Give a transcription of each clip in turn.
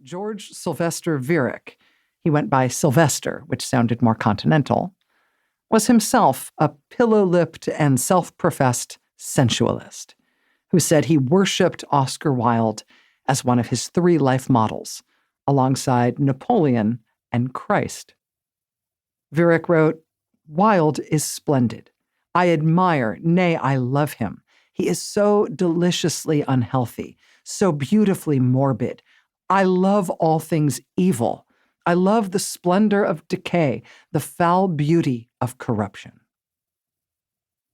George Sylvester Viereck, he went by Sylvester, which sounded more continental, was himself a pillow-lipped and self-professed sensualist who said he worshipped Oscar Wilde as one of his 3 life models, alongside Napoleon and Christ. Viereck wrote, "Wilde is splendid. I admire, nay, I love him. He is so deliciously unhealthy, so beautifully morbid. I love all things evil. I love the splendor of decay, the foul beauty of corruption."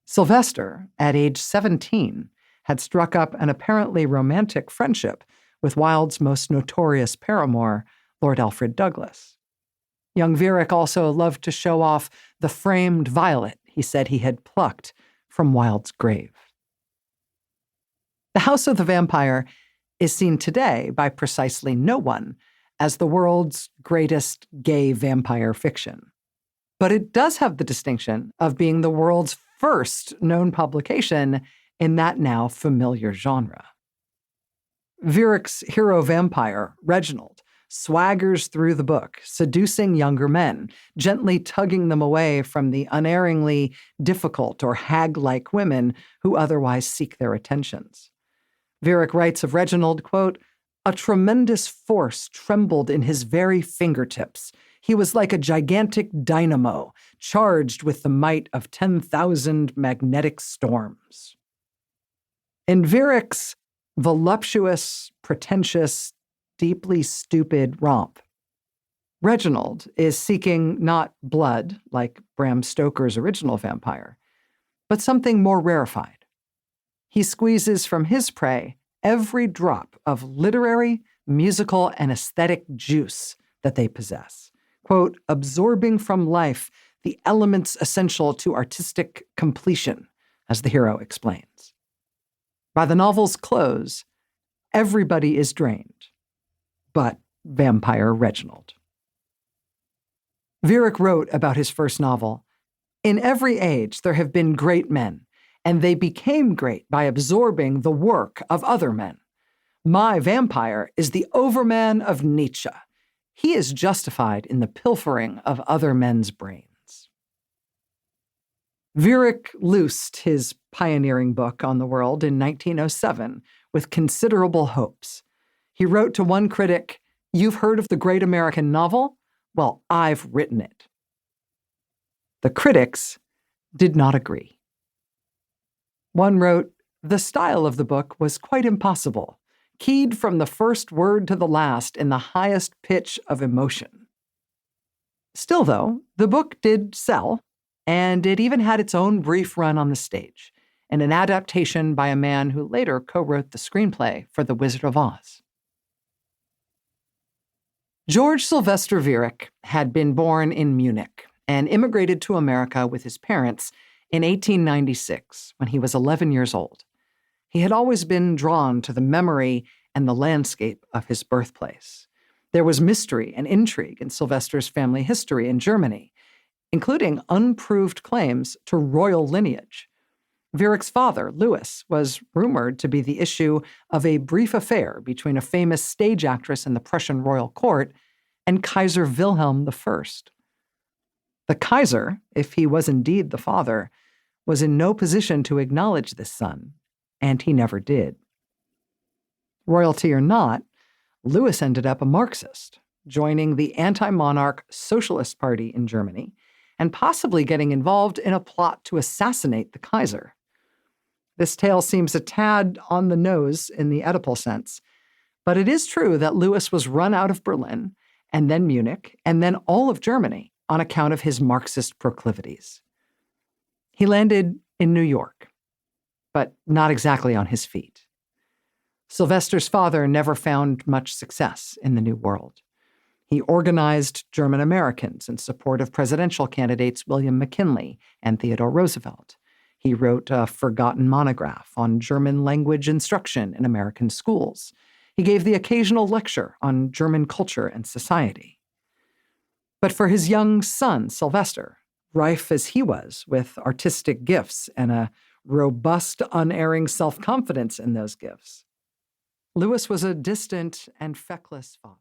Sylvester, at age 17, had struck up an apparently romantic friendship with Wilde's most notorious paramour, Lord Alfred Douglas. Young Viereck also loved to show off the framed violet he said he had plucked from Wilde's grave. The House of the Vampire is seen today by precisely no one as the world's greatest gay vampire fiction. But it does have the distinction of being the world's first known publication in that now familiar genre. Viereck's hero vampire, Reginald, swaggers through the book, seducing younger men, gently tugging them away from the unerringly difficult or hag-like women who otherwise seek their attentions. Viereck writes of Reginald, quote, "A tremendous force trembled in his very fingertips. He was like a gigantic dynamo, charged with the might of 10,000 magnetic storms." In Viereck's voluptuous, pretentious, deeply stupid romp, Reginald is seeking not blood, like Bram Stoker's original vampire, but something more rarefied. He squeezes from his prey every drop of literary, musical, and aesthetic juice that they possess, quote, "absorbing from life the elements essential to artistic completion," as the hero explains. By the novel's close, everybody is drained, but Vampire Reginald. Viereck wrote about his first novel, "In every age there have been great men, and they became great by absorbing the work of other men. My vampire is the overman of Nietzsche. He is justified in the pilfering of other men's brains." Viereck loosed his pioneering book on the world in 1907 with considerable hopes. He wrote to one critic, "You've heard of the great American novel? Well, I've written it." The critics did not agree. One wrote, "The style of the book was quite impossible, keyed from the first word to the last in the highest pitch of emotion." Still, though, the book did sell, and it even had its own brief run on the stage, in an adaptation by a man who later co-wrote the screenplay for The Wizard of Oz. George Sylvester Viereck had been born in Munich and immigrated to America with his parents in 1896, when he was 11 years old. He had always been drawn to the memory and the landscape of his birthplace. There was mystery and intrigue in Sylvester's family history in Germany, including unproved claims to royal lineage. Viereck's father, Louis, was rumored to be the issue of a brief affair between a famous stage actress in the Prussian royal court and Kaiser Wilhelm I. The Kaiser, if he was indeed the father, was in no position to acknowledge this son, and he never did. Royalty or not, Louis ended up a Marxist, joining the anti-monarch Socialist Party in Germany, and possibly getting involved in a plot to assassinate the Kaiser. This tale seems a tad on the nose in the Oedipal sense, but it is true that Louis was run out of Berlin, and then Munich, and then all of Germany on account of his Marxist proclivities. He landed in New York, but not exactly on his feet. Sylvester's father never found much success in the New World. He organized German Americans in support of presidential candidates William McKinley and Theodore Roosevelt. He wrote a forgotten monograph on German language instruction in American schools. He gave the occasional lecture on German culture and society. But for his young son, Sylvester, rife as he was with artistic gifts and a robust, unerring self-confidence in those gifts, Louis was a distant and feckless father.